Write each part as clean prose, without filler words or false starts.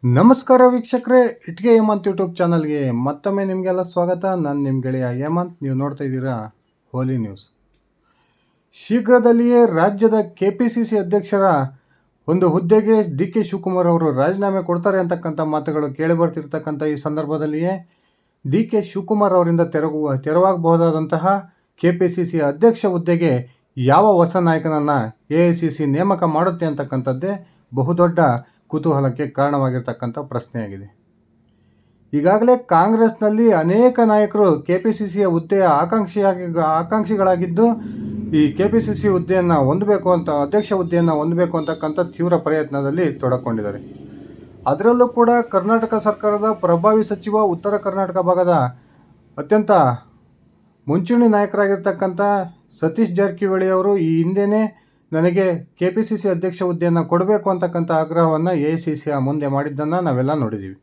ನಮಸ್ಕಾರ ವೀಕ್ಷಕರೇ, ಇಟ್ಗೆ ಹೇಮಂತ್ ಯೂಟ್ಯೂಬ್ ಚಾನಲ್ಗೆ ಮತ್ತೊಮ್ಮೆ ನಿಮಗೆಲ್ಲ ಸ್ವಾಗತ. ನಾನು ನಿಮ್ಮ ಗೆಳೆಯ ಹೇಮಂತ್. ನೀವು ನೋಡ್ತಾ ಇದ್ದೀರಾ ಹೋಲಿ ನ್ಯೂಸ್. ಶೀಘ್ರದಲ್ಲಿಯೇ ರಾಜ್ಯದ KPCC ಅಧ್ಯಕ್ಷರ ಒಂದು ಹುದ್ದೆಗೆ DK ಶಿವಕುಮಾರ್ ಅವರು ರಾಜೀನಾಮೆ ಕೊಡ್ತಾರೆ ಅಂತಕ್ಕಂಥ ಮಾತುಗಳು ಕೇಳಿಬರ್ತಿರ್ತಕ್ಕಂಥ ಈ ಸಂದರ್ಭದಲ್ಲಿಯೇ DK ಶಿವಕುಮಾರ್ ಅವರಿಂದ ತೆರವಾಗಬಹುದಾದಂತಹ KPCC ಅಧ್ಯಕ್ಷ ಹುದ್ದೆಗೆ ಯಾವ ಹೊಸ ನಾಯಕನನ್ನು AICC ನೇಮಕ ಮಾಡುತ್ತೆ ಅಂತಕ್ಕಂಥದ್ದೇ ಬಹುದೊಡ್ಡ ಕುತೂಹಲಕ್ಕೆ ಕಾರಣವಾಗಿರ್ತಕ್ಕಂಥ ಪ್ರಶ್ನೆಯಾಗಿದೆ. ಈಗಾಗಲೇ ಕಾಂಗ್ರೆಸ್ನಲ್ಲಿ ಅನೇಕ ನಾಯಕರು KPCCಯ ಹುದ್ದೆಯ ಆಕಾಂಕ್ಷಿಗಳಾಗಿದ್ದು, ಈ KPCC ಹುದ್ದೆಯನ್ನು ಹೊಂದಬೇಕು ಅಂತ, ಅಧ್ಯಕ್ಷ ಹುದ್ದೆಯನ್ನು ಹೊಂದಬೇಕು ಅಂತಕ್ಕಂಥ ತೀವ್ರ ಪ್ರಯತ್ನದಲ್ಲಿ ತೊಡಕೊಂಡಿದ್ದಾರೆ. ಅದರಲ್ಲೂ ಕೂಡ ಕರ್ನಾಟಕ ಸರ್ಕಾರದ ಪ್ರಭಾವಿ ಸಚಿವ, ಉತ್ತರ ಕರ್ನಾಟಕ ಭಾಗದ ಅತ್ಯಂತ ಮುಂಚೂಣಿ ನಾಯಕರಾಗಿರ್ತಕ್ಕಂಥ ಸತೀಶ್ ಜಾರಕಿಹೊಳಿ ಅವರು ಈ ಹಿಂದೆಯೇ ನನಗೆ KPCC ಅಧ್ಯಕ್ಷ ಹುದ್ದೆಯನ್ನು ಕೊಡಬೇಕು ಅಂತಕ್ಕಂಥ ಆಗ್ರಹವನ್ನು AICC ಮುಂದೆ ಮಾಡಿದ್ದನ್ನು ನಾವೆಲ್ಲ ನೋಡಿದ್ದೀವಿ.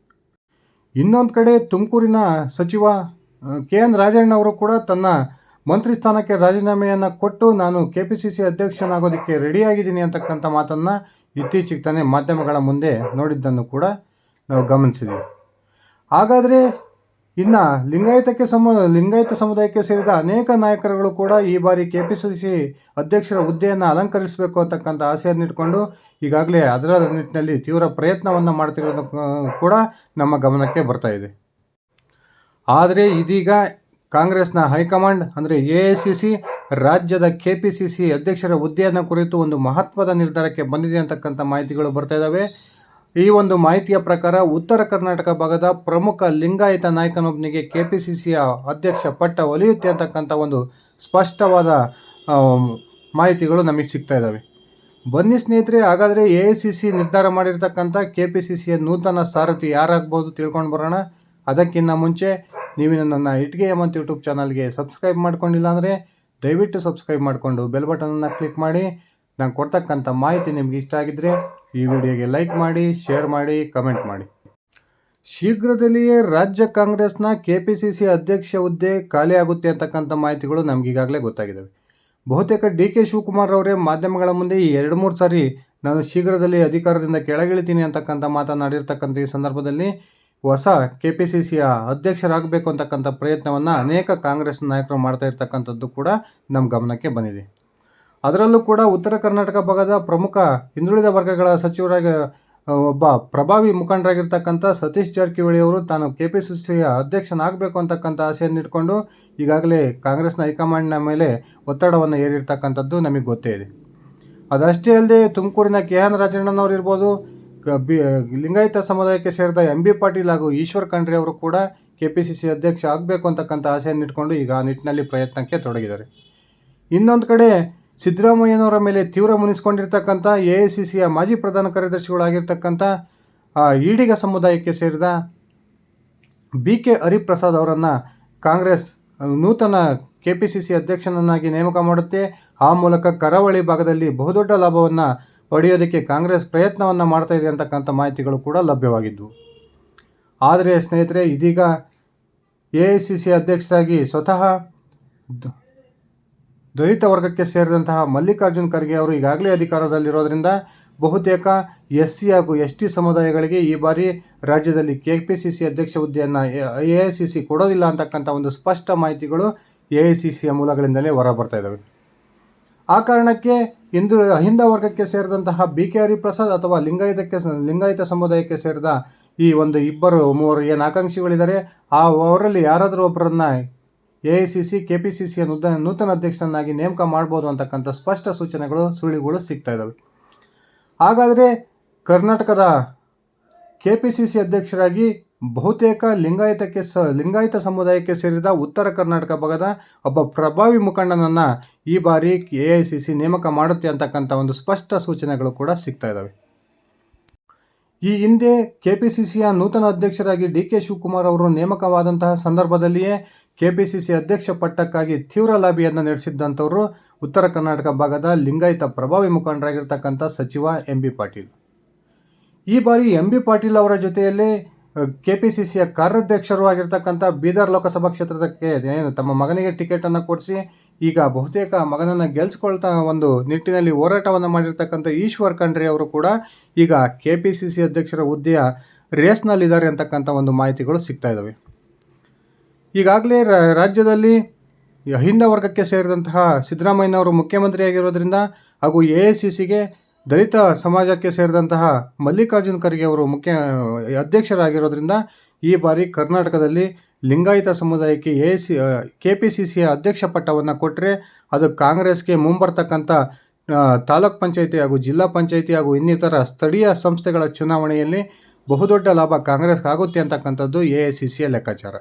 ಇನ್ನೊಂದು ಕಡೆ ತುಮಕೂರಿನ ಸಚಿವ KN ರಾಜಣ್ಣ ಅವರು ಕೂಡ ತನ್ನ ಮಂತ್ರಿ ಸ್ಥಾನಕ್ಕೆ ರಾಜೀನಾಮೆಯನ್ನು ಕೊಟ್ಟು ನಾನು KPCC ಅಧ್ಯಕ್ಷನಾಗೋದಕ್ಕೆ ರೆಡಿಯಾಗಿದ್ದೀನಿ ಅಂತಕ್ಕಂಥ ಮಾತನ್ನು ಇತ್ತೀಚೆಗೆ ತಾನೇ ಮಾಧ್ಯಮಗಳ ಮುಂದೆ ನೋಡಿದ್ದನ್ನು ಕೂಡ ನಾವು ಗಮನಿಸಿದ್ದೀವಿ. ಹಾಗಾದರೆ ಇನ್ನು ಲಿಂಗಾಯತ ಸಮುದಾಯಕ್ಕೆ ಸೇರಿದ ಅನೇಕ ನಾಯಕರುಗಳು ಕೂಡ ಈ ಬಾರಿ KPCC ಅಧ್ಯಕ್ಷರ ಹುದ್ದೆಯನ್ನು ಅಲಂಕರಿಸಬೇಕು ಅಂತಕ್ಕಂಥ ಆಸೆಯನ್ನು ಇಟ್ಕೊಂಡು ಈಗಾಗಲೇ ಅದರ ನಿಟ್ಟಿನಲ್ಲಿ ತೀವ್ರ ಪ್ರಯತ್ನವನ್ನು ಮಾಡ್ತಿರೋದು ಕೂಡ ನಮ್ಮ ಗಮನಕ್ಕೆ ಬರ್ತಾ ಇದೆ. ಆದರೆ ಇದೀಗ ಕಾಂಗ್ರೆಸ್ನ ಹೈಕಮಾಂಡ್ ಅಂದರೆ AICC ರಾಜ್ಯದ KPCC ಅಧ್ಯಕ್ಷರ ಹುದ್ದೆಯನ್ನು ಕುರಿತು ಒಂದು ಮಹತ್ವದ ನಿರ್ಧಾರಕ್ಕೆ ಬಂದಿದೆ ಅಂತಕ್ಕಂಥ ಮಾಹಿತಿಗಳು ಬರ್ತಾ ಇದ್ದಾವೆ. ಈ ಒಂದು ಮಾಹಿತಿಯ ಪ್ರಕಾರ ಉತ್ತರ ಕರ್ನಾಟಕ ಭಾಗದ ಪ್ರಮುಖ ಲಿಂಗಾಯತ ನಾಯಕನೊಬ್ಬನಿಗೆ KPCCಯ ಅಧ್ಯಕ್ಷ ಪಟ್ಟ ಒಲಿಯುತ್ತೆ ಅಂತಕ್ಕಂಥ ಒಂದು ಸ್ಪಷ್ಟವಾದ ಮಾಹಿತಿಗಳು ನಮಗೆ ಸಿಗ್ತಾ ಇದ್ದಾವೆ. ಬನ್ನಿ ಸ್ನೇಹಿತರೆ, ಹಾಗಾದರೆ AICC ನಿರ್ಧಾರ ಮಾಡಿರ್ತಕ್ಕಂಥ KPCCಯ ನೂತನ ಸಾರಥಿ ಯಾರಾಗ್ಬೋದು ತಿಳ್ಕೊಂಡು ಬರೋಣ. ಅದಕ್ಕಿಂತ ಮುಂಚೆ ನೀವು ನನ್ನ ಇಟ್ಗೆ ಹೇಮಂತ್ ಯೂಟ್ಯೂಬ್ ಚಾನಲ್ಗೆ ಸಬ್ಸ್ಕ್ರೈಬ್ ಮಾಡ್ಕೊಂಡಿಲ್ಲ ಅಂದರೆ ದಯವಿಟ್ಟು ಸಬ್ಸ್ಕ್ರೈಬ್ ಮಾಡಿಕೊಂಡು ಬೆಲ್ ಬಟನನ್ನು ಕ್ಲಿಕ್ ಮಾಡಿ. ನಾನು ಕೊಡ್ತಕ್ಕಂಥ ಮಾಹಿತಿ ನಿಮ್ಗೆ ಇಷ್ಟ ಆಗಿದ್ದರೆ ಈ ವಿಡಿಯೋಗೆ ಲೈಕ್ ಮಾಡಿ, ಶೇರ್ ಮಾಡಿ, ಕಮೆಂಟ್ ಮಾಡಿ. ಶೀಘ್ರದಲ್ಲಿಯೇ ರಾಜ್ಯ ಕಾಂಗ್ರೆಸ್ನ KPCC ಅಧ್ಯಕ್ಷ ಹುದ್ದೆ ಖಾಲಿಯಾಗುತ್ತೆ ಅಂತಕ್ಕಂಥ ಮಾಹಿತಿಗಳು ನಮಗೀಗಾಗಲೇ ಗೊತ್ತಾಗಿದ್ದಾವೆ. ಬಹುತೇಕ DK ಶಿವಕುಮಾರ್ ಅವರೇ ಮಾಧ್ಯಮಗಳ ಮುಂದೆ ಈ 2-3 ಸಾರಿ ನಾನು ಶೀಘ್ರದಲ್ಲಿ ಅಧಿಕಾರದಿಂದ ಕೆಳಗಿಳಿತೀನಿ ಅಂತಕ್ಕಂಥ ಮಾತನಾಡಿರ್ತಕ್ಕಂಥ ಈ ಸಂದರ್ಭದಲ್ಲಿ ಹೊಸ KPCCಯ ಅಧ್ಯಕ್ಷರಾಗಬೇಕು ಅಂತಕ್ಕಂಥ ಪ್ರಯತ್ನವನ್ನು ಅನೇಕ ಕಾಂಗ್ರೆಸ್ ನಾಯಕರು ಮಾಡ್ತಾ ಇರ್ತಕ್ಕಂಥದ್ದು ಕೂಡ ನಮ್ಮ ಗಮನಕ್ಕೆ ಬಂದಿದೆ. ಅದರಲ್ಲೂ ಕೂಡ ಉತ್ತರ ಕರ್ನಾಟಕ ಭಾಗದ ಪ್ರಮುಖ ಹಿಂದುಳಿದ ವರ್ಗಗಳ ಸಚಿವರಾಗಿ ಒಬ್ಬ ಪ್ರಭಾವಿ ಮುಖಂಡರಾಗಿರ್ತಕ್ಕಂಥ ಸತೀಶ್ ಜಾರಕಿಹೊಳಿ ಅವರು ತಾನು KPCCಯ ಅಧ್ಯಕ್ಷನಾಗಬೇಕು ಅಂತಕ್ಕಂಥ ಆಸೆಯನ್ನು ಇಟ್ಕೊಂಡು ಈಗಾಗಲೇ ಕಾಂಗ್ರೆಸ್ನ ಹೈಕಮಾಂಡ್ನ ಮೇಲೆ ಒತ್ತಡವನ್ನು ಹೇರಿರ್ತಕ್ಕಂಥದ್ದು ನಮಗೆ ಗೊತ್ತೇ ಇದೆ. ಅದಷ್ಟೇ ಅಲ್ಲದೆ ತುಮಕೂರಿನ KN ರಾಜಣ್ಣನವರು ಇರ್ಬೋದು, ಲಿಂಗಾಯತ ಸಮುದಾಯಕ್ಕೆ ಸೇರಿದ MB ಪಾಟೀಲ್ ಹಾಗೂ ಈಶ್ವರ್ ಖಂಡ್ರೆ ಅವರು ಕೂಡ KPCC ಅಧ್ಯಕ್ಷ ಆಗಬೇಕು ಅಂತಕ್ಕಂಥ ಆಸೆಯನ್ನು ಇಟ್ಕೊಂಡು ಈಗ ಆ ನಿಟ್ಟಿನಲ್ಲಿ ಪ್ರಯತ್ನಕ್ಕೆ ತೊಡಗಿದ್ದಾರೆ. ಇನ್ನೊಂದು ಕಡೆ ಸಿದ್ದರಾಮಯ್ಯನವರ ಮೇಲೆ ತೀವ್ರ ಮುನಿಸ್ಕೊಂಡಿರ್ತಕ್ಕಂಥ AICCಯ ಮಾಜಿ ಪ್ರಧಾನ ಕಾರ್ಯದರ್ಶಿಗಳಾಗಿರ್ತಕ್ಕಂಥ ಈಡಿಗ ಸಮುದಾಯಕ್ಕೆ ಸೇರಿದ BK ಹರಿಪ್ರಸಾದ್ ಅವರನ್ನು ಕಾಂಗ್ರೆಸ್ ನೂತನ KPCC ಅಧ್ಯಕ್ಷನನ್ನಾಗಿ ನೇಮಕ ಮಾಡುತ್ತೆ. ಆ ಮೂಲಕ ಕರಾವಳಿ ಭಾಗದಲ್ಲಿ ಬಹುದೊಡ್ಡ ಲಾಭವನ್ನು ಪಡೆಯೋದಕ್ಕೆ ಕಾಂಗ್ರೆಸ್ ಪ್ರಯತ್ನವನ್ನು ಮಾಡ್ತಾ ಇದೆ ಅಂತಕ್ಕಂಥ ಮಾಹಿತಿಗಳು ಕೂಡ ಲಭ್ಯವಾಗಿದ್ದವು. ಆದರೆ ಸ್ನೇಹಿತರೆ, ಇದೀಗ AICC ಅಧ್ಯಕ್ಷರಾಗಿ ಸ್ವತಃ ದಲಿತ ವರ್ಗಕ್ಕೆ ಸೇರಿದಂತಹ ಮಲ್ಲಿಕಾರ್ಜುನ್ ಖರ್ಗೆ ಅವರು ಈಗಾಗಲೇ ಅಧಿಕಾರದಲ್ಲಿರೋದ್ರಿಂದ ಬಹುತೇಕ SC ಹಾಗೂ ST ಸಮುದಾಯಗಳಿಗೆ ಈ ಬಾರಿ ರಾಜ್ಯದಲ್ಲಿ KPCC ಅಧ್ಯಕ್ಷ ಹುದ್ದೆಯನ್ನು AICC ಕೊಡೋದಿಲ್ಲ ಅಂತಕ್ಕಂಥ ಒಂದು ಸ್ಪಷ್ಟ ಮಾಹಿತಿಗಳು AICCಯ ಮೂಲಗಳಿಂದಲೇ ಹೊರಬರ್ತಾ ಇದ್ದಾವೆ. ಆ ಕಾರಣಕ್ಕೆ ಅಹಿಂದ ವರ್ಗಕ್ಕೆ ಸೇರಿದಂತಹ BK ಹರಿಪ್ರಸಾದ್ ಅಥವಾ ಲಿಂಗಾಯತ ಸಮುದಾಯಕ್ಕೆ ಸೇರಿದ ಈ ಒಂದು 2-3 ಏನು ಆಕಾಂಕ್ಷಿಗಳಿದ್ದಾರೆ, ಅವರಲ್ಲಿ ಯಾರಾದರೂ ಒಬ್ಬರನ್ನು AICC KPCCಯ ನೂತನ ಅಧ್ಯಕ್ಷರನ್ನಾಗಿ ನೇಮಕ ಮಾಡ್ಬೋದು ಅಂತಕ್ಕಂಥ ಸ್ಪಷ್ಟ ಸುಳಿವುಗಳು ಸಿಗ್ತಾ ಇದ್ದಾವೆ. ಹಾಗಾದರೆ ಕರ್ನಾಟಕದ KPCC ಅಧ್ಯಕ್ಷರಾಗಿ ಬಹುತೇಕ ಲಿಂಗಾಯತ ಸಮುದಾಯಕ್ಕೆ ಸೇರಿದ ಉತ್ತರ ಕರ್ನಾಟಕ ಭಾಗದ ಒಬ್ಬ ಪ್ರಭಾವಿ ಮುಖಂಡನನ್ನು ಈ ಬಾರಿ AICC ನೇಮಕ ಮಾಡುತ್ತೆ ಅಂತಕ್ಕಂಥ ಒಂದು ಸ್ಪಷ್ಟ ಸೂಚನೆಗಳು ಕೂಡ ಸಿಗ್ತಾ ಇದ್ದಾವೆ. ಈ ಹಿಂದೆ KPCCಯ ನೂತನ ಅಧ್ಯಕ್ಷರಾಗಿ DK ಶಿವಕುಮಾರ್ ಅವರು ನೇಮಕವಾದಂತಹ ಸಂದರ್ಭದಲ್ಲಿಯೇ KPCC ಅಧ್ಯಕ್ಷ ಪಟ್ಟಕ್ಕಾಗಿ ತೀವ್ರ ಲಾಬಿಯನ್ನು ನಡೆಸಿದ್ದಂಥವರು ಉತ್ತರ ಕರ್ನಾಟಕ ಭಾಗದ ಲಿಂಗಾಯತ ಪ್ರಭಾವಿ ಮುಖಂಡರಾಗಿರ್ತಕ್ಕಂಥ ಸಚಿವ MB ಪಾಟೀಲ್. ಈ ಬಾರಿ MB ಪಾಟೀಲ್ ಅವರ ಜೊತೆಯಲ್ಲೇ KPCCಯ ಕಾರ್ಯಾಧ್ಯಕ್ಷರು ಆಗಿರ್ತಕ್ಕಂಥ ಬೀದರ್ ಲೋಕಸಭಾ ಕ್ಷೇತ್ರಕ್ಕೆ ತಮ್ಮ ಮಗನಿಗೆ ಟಿಕೆಟನ್ನು ಕೊಡಿಸಿ ಈಗ ಬಹುತೇಕ ಮಗನನ್ನು ಗೆಲ್ಸ್ಕೊಳ್ತಾ ಒಂದು ನಿಟ್ಟಿನಲ್ಲಿ ಹೋರಾಟವನ್ನು ಮಾಡಿರ್ತಕ್ಕಂಥ ಈಶ್ವರ್ ಖಂಡ್ರೆ ಅವರು ಕೂಡ ಈಗ KPCC ಅಧ್ಯಕ್ಷರ ಹುದ್ದೆಯ ರೇಸ್ನಲ್ಲಿದ್ದಾರೆ ಅಂತಕ್ಕಂಥ ಒಂದು ಮಾಹಿತಿಗಳು ಸಿಗ್ತಾ ಇದ್ದಾವೆ. ಈಗಾಗಲೇ ರಾಜ್ಯದಲ್ಲಿ ಹಿಂದ ವರ್ಗಕ್ಕೆ ಸೇರಿದಂತಹ ಸಿದ್ದರಾಮಯ್ಯನವರು ಮುಖ್ಯಮಂತ್ರಿಯಾಗಿರೋದ್ರಿಂದ ಹಾಗೂ AICCಗೆ ದಲಿತ ಸಮಾಜಕ್ಕೆ ಸೇರಿದಂತಹ ಮಲ್ಲಿಕಾರ್ಜುನ್ ಖರ್ಗೆ ಅವರು ಅಧ್ಯಕ್ಷರಾಗಿರೋದ್ರಿಂದ ಈ ಬಾರಿ ಕರ್ನಾಟಕದಲ್ಲಿ ಲಿಂಗಾಯತ ಸಮುದಾಯಕ್ಕೆ KPCCಯ ಅಧ್ಯಕ್ಷ ಪಟ್ಟವನ್ನು ಕೊಟ್ಟರೆ ಅದು ಕಾಂಗ್ರೆಸ್ಗೆ ಮುಂಬರ್ತಕ್ಕಂಥ ತಾಲೂಕ್ ಪಂಚಾಯಿತಿ ಹಾಗೂ ಜಿಲ್ಲಾ ಪಂಚಾಯಿತಿ ಹಾಗೂ ಇನ್ನಿತರ ಸ್ಥಳೀಯ ಸಂಸ್ಥೆಗಳ ಚುನಾವಣೆಯಲ್ಲಿ ಬಹುದೊಡ್ಡ ಲಾಭ ಕಾಂಗ್ರೆಸ್ಗೆ ಆಗುತ್ತೆ ಅಂತಕ್ಕಂಥದ್ದು AICCಯ ಲೆಕ್ಕಾಚಾರ.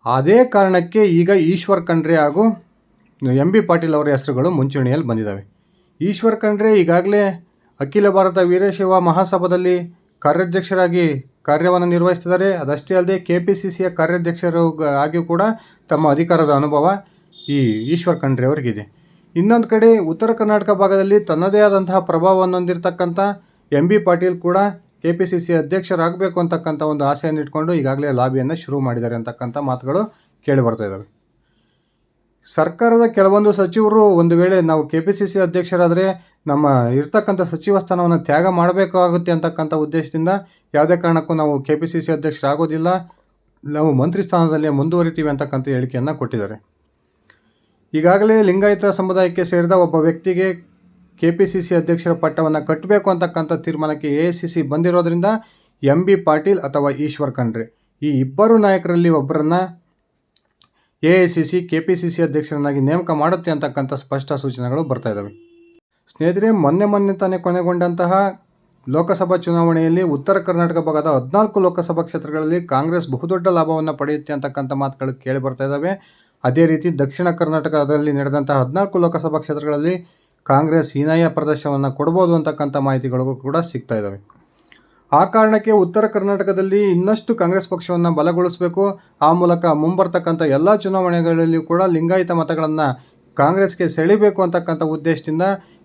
ಅದೇ ಕಾರಣಕ್ಕೆ ಈಗ ಈಶ್ವರ್ ಖಂಡ್ರೆ ಹಾಗೂ MB ಪಾಟೀಲ್ ಅವರ ಹೆಸರುಗಳು ಮುಂಚೂಣಿಯಲ್ಲಿ ಬಂದಿದ್ದಾವೆ. ಈಶ್ವರ್ ಖಂಡ್ರೆ ಈಗಾಗಲೇ ಅಖಿಲ ಭಾರತ ವೀರಶೈವ ಮಹಾಸಭಾದಲ್ಲಿ ಕಾರ್ಯಾಧ್ಯಕ್ಷರಾಗಿ ಕಾರ್ಯವನ್ನು ನಿರ್ವಹಿಸ್ತಿದ್ದಾರೆ. ಅದಷ್ಟೇ ಅಲ್ಲದೆ KPCCಯ ಕಾರ್ಯಾಧ್ಯಕ್ಷರು ಆಗಿಯೂ ಕೂಡ ತಮ್ಮ ಅಧಿಕಾರದ ಅನುಭವ ಈ ಈಶ್ವರ್ ಖಂಡ್ರೆ ಅವರಿಗಿದೆ. ಇನ್ನೊಂದು ಕಡೆ ಉತ್ತರ ಕರ್ನಾಟಕ ಭಾಗದಲ್ಲಿ ತನ್ನದೇ ಆದಂತಹ ಪ್ರಭಾವವನ್ನು ಹೊಂದಿರತಕ್ಕಂಥ MB ಪಾಟೀಲ್ ಕೂಡ KPCC ಅಧ್ಯಕ್ಷರಾಗಬೇಕು ಅಂತಕ್ಕಂಥ ಒಂದು ಆಸೆಯನ್ನು ಇಟ್ಕೊಂಡು ಈಗಾಗಲೇ ಲಾಬಿಯನ್ನು ಶುರು ಮಾಡಿದ್ದಾರೆ ಅಂತಕ್ಕಂಥ ಮಾತುಗಳು ಕೇಳಿ ಬರ್ತಾ ಇದ್ದಾವೆ. ಸರ್ಕಾರದ ಕೆಲವೊಂದು ಸಚಿವರು ಒಂದು ವೇಳೆ ನಾವು KPCC ಅಧ್ಯಕ್ಷರಾದರೆ ನಮ್ಮ ಇರ್ತಕ್ಕಂಥ ಸಚಿವ ಸ್ಥಾನವನ್ನು ತ್ಯಾಗ ಮಾಡಬೇಕಾಗುತ್ತೆ ಅಂತಕ್ಕಂಥ ಉದ್ದೇಶದಿಂದ ಯಾವುದೇ ಕಾರಣಕ್ಕೂ ನಾವು KPCC ಅಧ್ಯಕ್ಷರಾಗೋದಿಲ್ಲ, ನಾವು ಮಂತ್ರಿ ಸ್ಥಾನದಲ್ಲೇ ಮುಂದುವರಿತೀವಿ ಅಂತಕ್ಕಂಥ ಹೇಳಿಕೆಯನ್ನು ಕೊಟ್ಟಿದ್ದಾರೆ. ಈಗಾಗಲೇ ಲಿಂಗಾಯತ ಸಮುದಾಯಕ್ಕೆ ಸೇರಿದ ಒಬ್ಬ ವ್ಯಕ್ತಿಗೆ KPCC ಅಧ್ಯಕ್ಷರ ಪಟ್ಟವನ್ನು ಕಟ್ಟಬೇಕು ಅಂತಕ್ಕಂಥ ತೀರ್ಮಾನಕ್ಕೆ AICC ಬಂದಿರೋದ್ರಿಂದ MB ಪಾಟೀಲ್ ಅಥವಾ ಈಶ್ವರ್ ಖಂಡ್ರೆ ಈ ಇಬ್ಬರು ನಾಯಕರಲ್ಲಿ ಒಬ್ಬರನ್ನು AICC KPCC ಅಧ್ಯಕ್ಷರನ್ನಾಗಿ ನೇಮಕ ಮಾಡುತ್ತೆ ಅಂತಕ್ಕಂಥ ಸ್ಪಷ್ಟ ಸೂಚನೆಗಳು ಬರ್ತಾ ಇದ್ದಾವೆ. ಸ್ನೇಹಿತರೆ, ಮೊನ್ನೆ ತಾನೇ ಕೊನೆಗೊಂಡಂತಹ ಲೋಕಸಭಾ ಚುನಾವಣೆಯಲ್ಲಿ ಉತ್ತರ ಕರ್ನಾಟಕ ಭಾಗದ 14 ಲೋಕಸಭಾ ಕ್ಷೇತ್ರಗಳಲ್ಲಿ ಕಾಂಗ್ರೆಸ್ ಬಹುದೊಡ್ಡ ಲಾಭವನ್ನು ಪಡೆಯುತ್ತೆ ಅಂತಕ್ಕಂಥ ಮಾತುಗಳು ಕೇಳಿ ಬರ್ತಾ ಇದ್ದಾವೆ. ಅದೇ ರೀತಿ ದಕ್ಷಿಣ ಕರ್ನಾಟಕದಲ್ಲಿ ನಡೆದಂತಹ 14 ಲೋಕಸಭಾ ಕ್ಷೇತ್ರಗಳಲ್ಲಿ ಕಾಂಗ್ರೆಸ್ ಹೀನಾಯ ಪ್ರದರ್ಶನವನ್ನು ಕೊಡ್ಬೋದು ಅಂತಕ್ಕಂಥ ಮಾಹಿತಿಗಳು ಕೂಡ ಸಿಗ್ತಾ ಇದ್ದಾವೆ. ಆ ಕಾರಣಕ್ಕೆ ಉತ್ತರ ಕರ್ನಾಟಕದಲ್ಲಿ ಇನ್ನಷ್ಟು ಕಾಂಗ್ರೆಸ್ ಪಕ್ಷವನ್ನು ಬಲಗೊಳಿಸಬೇಕು, ಆ ಮೂಲಕ ಮುಂಬರ್ತಕ್ಕಂಥ ಎಲ್ಲ ಚುನಾವಣೆಗಳಲ್ಲಿಯೂ ಕೂಡ ಲಿಂಗಾಯತ ಮತಗಳನ್ನು ಕಾಂಗ್ರೆಸ್ಗೆ ಸೆಳಿಬೇಕು ಅಂತಕ್ಕಂಥ ಉದ್ದೇಶದಿಂದ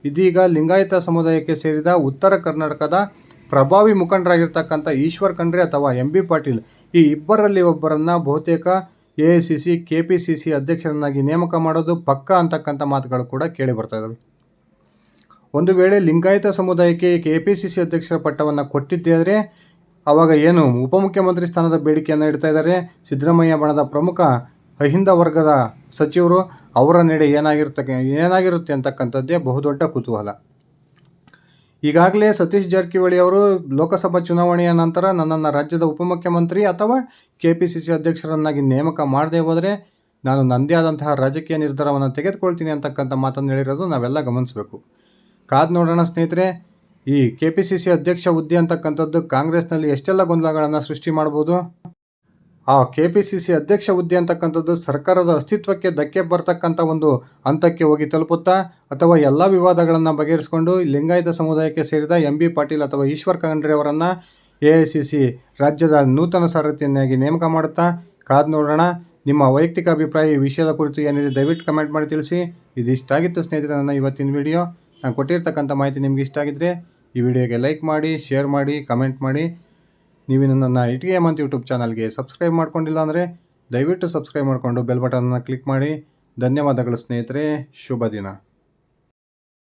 ಇದೀಗ ಲಿಂಗಾಯತ ಸಮುದಾಯಕ್ಕೆ ಸೇರಿದ ಉತ್ತರ ಕರ್ನಾಟಕದ ಪ್ರಭಾವಿ ಮುಖಂಡರಾಗಿರ್ತಕ್ಕಂಥ ಈಶ್ವರ್ ಖಂಡ್ರೆ ಅಥವಾ MB ಪಾಟೀಲ್ ಈ ಇಬ್ಬರಲ್ಲಿ ಒಬ್ಬರನ್ನು ಬಹುತೇಕ AICC KPCC ಅಧ್ಯಕ್ಷರನ್ನಾಗಿ ನೇಮಕ ಮಾಡೋದು ಪಕ್ಕಾ ಅಂತಕ್ಕಂಥ ಮಾತುಗಳು ಕೂಡ ಕೇಳಿ ಬರ್ತಾ ಇದ್ದಾವೆ. ಒಂದು ವೇಳೆ ಲಿಂಗಾಯತ ಸಮುದಾಯಕ್ಕೆ KPCC ಅಧ್ಯಕ್ಷರ ಪಟ್ಟವನ್ನು ಕೊಟ್ಟಿದ್ದರೆ ಆವಾಗ ಏನು ಉಪಮುಖ್ಯಮಂತ್ರಿ ಸ್ಥಾನದ ಬೇಡಿಕೆಯನ್ನು ಇಡ್ತಾ ಇದ್ದಾರೆ ಸಿದ್ದರಾಮಯ್ಯ ಬಣದ ಪ್ರಮುಖ ಅಹಿಂದ ವರ್ಗದ ಸಚಿವರು, ಅವರ ನಡೆ ಏನಾಗಿರುತ್ತೆ ಅಂತಕ್ಕಂಥದ್ದೇ ಬಹುದೊಡ್ಡ ಕುತೂಹಲ. ಈಗಾಗಲೇ ಸತೀಶ್ ಜಾರಕಿಹೊಳಿ ಅವರು ಲೋಕಸಭಾ ಚುನಾವಣೆಯ ನಂತರ ನನ್ನನ್ನು ರಾಜ್ಯದ ಉಪಮುಖ್ಯಮಂತ್ರಿ ಅಥವಾ KPCC ಅಧ್ಯಕ್ಷರನ್ನಾಗಿ ನೇಮಕ ಮಾಡದೇ ಹೋದರೆ ನಾನು ನನ್ನದೇ ಆದಂತಹ ರಾಜಕೀಯ ನಿರ್ಧಾರವನ್ನು ತೆಗೆದುಕೊಳ್ತೀನಿ ಅಂತಕ್ಕಂಥ ಮಾತನ್ನು ಹೇಳಿರೋದು ನಾವೆಲ್ಲ ಗಮನಿಸಬೇಕು. ಕಾದು ನೋಡೋಣ ಸ್ನೇಹಿತರೆ, ಈ KPCC ಅಧ್ಯಕ್ಷ ಹುದ್ದೆ ಅಂತಕ್ಕಂಥದ್ದು ಕಾಂಗ್ರೆಸ್ನಲ್ಲಿ ಎಷ್ಟೆಲ್ಲ ಗೊಂದಲಗಳನ್ನು ಸೃಷ್ಟಿ ಮಾಡ್ಬೋದು. ಆ KPCC ಅಧ್ಯಕ್ಷ ಹುದ್ದೆ ಅಂತಕ್ಕಂಥದ್ದು ಸರ್ಕಾರದ ಅಸ್ತಿತ್ವಕ್ಕೆ ಧಕ್ಕೆ ಬರ್ತಕ್ಕಂಥ ಒಂದು ಹಂತಕ್ಕೆ ಹೋಗಿ ತಲುಪುತ್ತಾ ಅಥವಾ ಎಲ್ಲ ವಿವಾದಗಳನ್ನು ಬಗೆಹರಿಸಿಕೊಂಡು ಲಿಂಗಾಯತ ಸಮುದಾಯಕ್ಕೆ ಸೇರಿದ MB ಪಾಟೀಲ್ ಅಥವಾ ಈಶ್ವರ್ ಖಂಡ್ರೆ ಅವರನ್ನು AICC ರಾಜ್ಯದ ನೂತನ ಸಾರಥಿಯನ್ನಾಗಿ ನೇಮಕ ಮಾಡುತ್ತಾ ಕಾದು ನೋಡೋಣ. ನಿಮ್ಮ ವೈಯಕ್ತಿಕ ಅಭಿಪ್ರಾಯ ಈ ವಿಷಯದ ಕುರಿತು ಏನಿದೆ ದಯವಿಟ್ಟು ಕಮೆಂಟ್ ಮಾಡಿ ತಿಳಿಸಿ. ಇದಿಷ್ಟಾಗಿತ್ತು ಸ್ನೇಹಿತರೆ ನನ್ನ ಇವತ್ತಿನ ವಿಡಿಯೋ. ನಾನು ಕೊಟ್ಟಿರ್ತಕ್ಕಂಥ ಮಾಹಿತಿ ನಿಮಗೆ ಇಷ್ಟ ಆಗಿದ್ದರೆ ಈ ವಿಡಿಯೋಗೆ ಲೈಕ್ ಮಾಡಿ, ಶೇರ್ ಮಾಡಿ, ಕಮೆಂಟ್ ಮಾಡಿ. ನೀವು ನನ್ನ ಇಟಿಗೆ ಹೇಮಂತ್ ಯೂಟ್ಯೂಬ್ ಚಾನಲ್ಗೆ ಸಬ್ಸ್ಕ್ರೈಬ್ ಮಾಡ್ಕೊಂಡಿಲ್ಲ ಅಂದರೆ ದಯವಿಟ್ಟು ಸಬ್ಸ್ಕ್ರೈಬ್ ಮಾಡಿಕೊಂಡು ಬೆಲ್ ಬಟನನ್ನು ಕ್ಲಿಕ್ ಮಾಡಿ. ಧನ್ಯವಾದಗಳು ಸ್ನೇಹಿತರೆ, ಶುಭ ದಿನ.